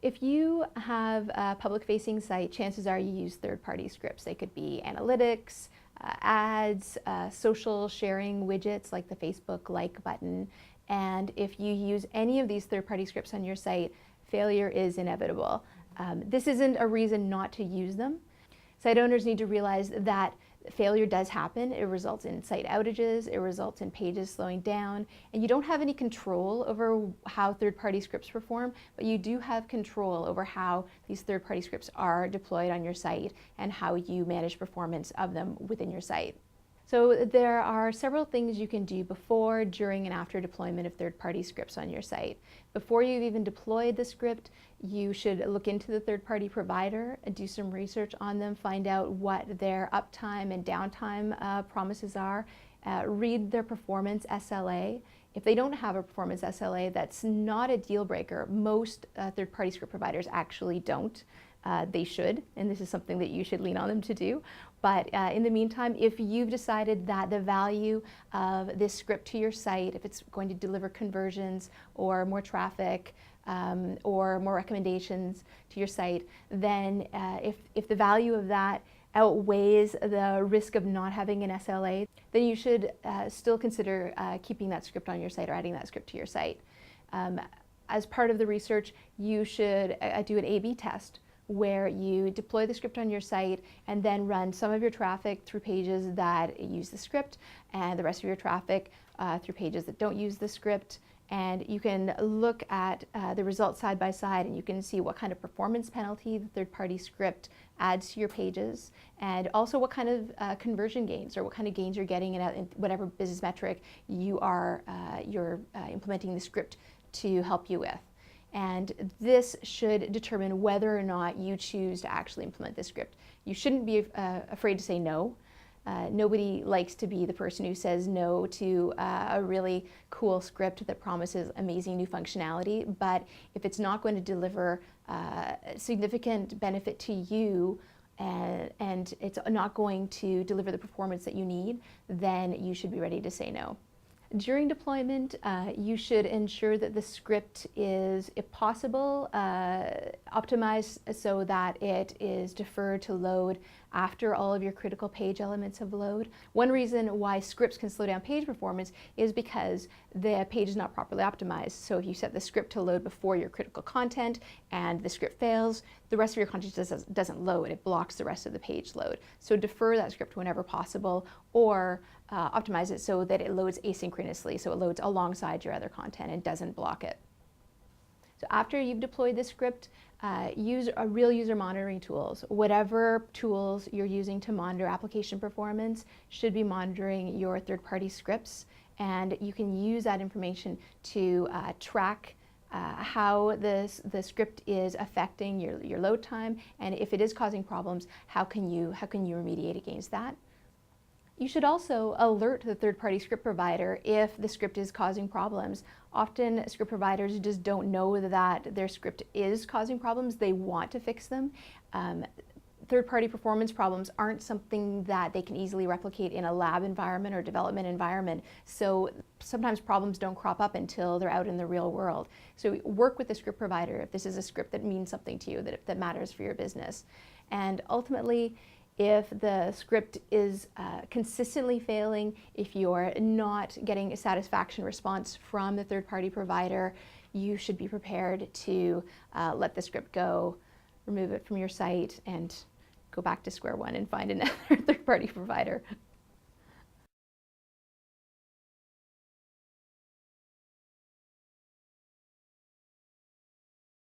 If you have a public-facing site, chances are you use third-party scripts. They could be analytics, ads, social sharing widgets like the Facebook like button. And if you use any of these third-party scripts on your site, failure is inevitable. This isn't a reason not to use them. Site owners need to realize that failure does happen. It results in site outages, it results in pages slowing down, and you don't have any control over how third-party scripts perform, but you do have control over how these third-party scripts are deployed on your site and how you manage performance of them within your site. So there are several things you can do before, during, and after deployment of third-party scripts on your site. Before you've even deployed the script, you should look into the third-party provider and do some research on them, find out what their uptime and downtime promises are, read their performance SLA. If they don't have a performance SLA, that's not a deal breaker. Most third-party script providers actually don't. They should, and this is something that you should lean on them to do. But in the meantime, if you've decided that the value of this script to your site, if it's going to deliver conversions or more traffic or more recommendations to your site, then if the value of that outweighs the risk of not having an SLA, then you should still consider keeping that script on your site or adding that script to your site. As part of the research, you should do an A/B test, where you deploy the script on your site and then run some of your traffic through pages that use the script and the rest of your traffic through pages that don't use the script. And you can look at the results side by side, and you can see what kind of performance penalty the third-party script adds to your pages, and also what kind of conversion gains or what kind of gains you're getting in whatever business metric you're implementing the script to help you with. And this should determine whether or not you choose to actually implement this script. You shouldn't be afraid to say no. Nobody likes to be the person who says no to a really cool script that promises amazing new functionality, but if it's not going to deliver significant benefit to you and it's not going to deliver the performance that you need, then you should be ready to say no. During deployment, you should ensure that the script is, if possible, optimized so that it is deferred to load after all of your critical page elements have load. One reason why scripts can slow down page performance is because the page is not properly optimized. So if you set the script to load before your critical content and the script fails, the rest of your content doesn't load. It blocks the rest of the page load. So defer that script whenever possible, or optimize it so that it loads asynchronously, so it loads alongside your other content and doesn't block it. So after you've deployed the script, use real user monitoring tools. Whatever tools you're using to monitor application performance should be monitoring your third-party scripts, and you can use that information to track how the script is affecting your load time, and if it is causing problems, how can you remediate against that. You should also alert the third-party script provider if the script is causing problems. Often script providers just don't know that their script is causing problems. They want to fix them. Third-party performance problems aren't something that they can easily replicate in a lab environment or development environment. So sometimes problems don't crop up until they're out in the real world. So work with the script provider if this is a script that means something to you, that matters for your business. And ultimately, if the script is consistently failing, if you're not getting a satisfaction response from the third-party provider, you should be prepared to let the script go, remove it from your site, and go back to square one and find another third-party provider.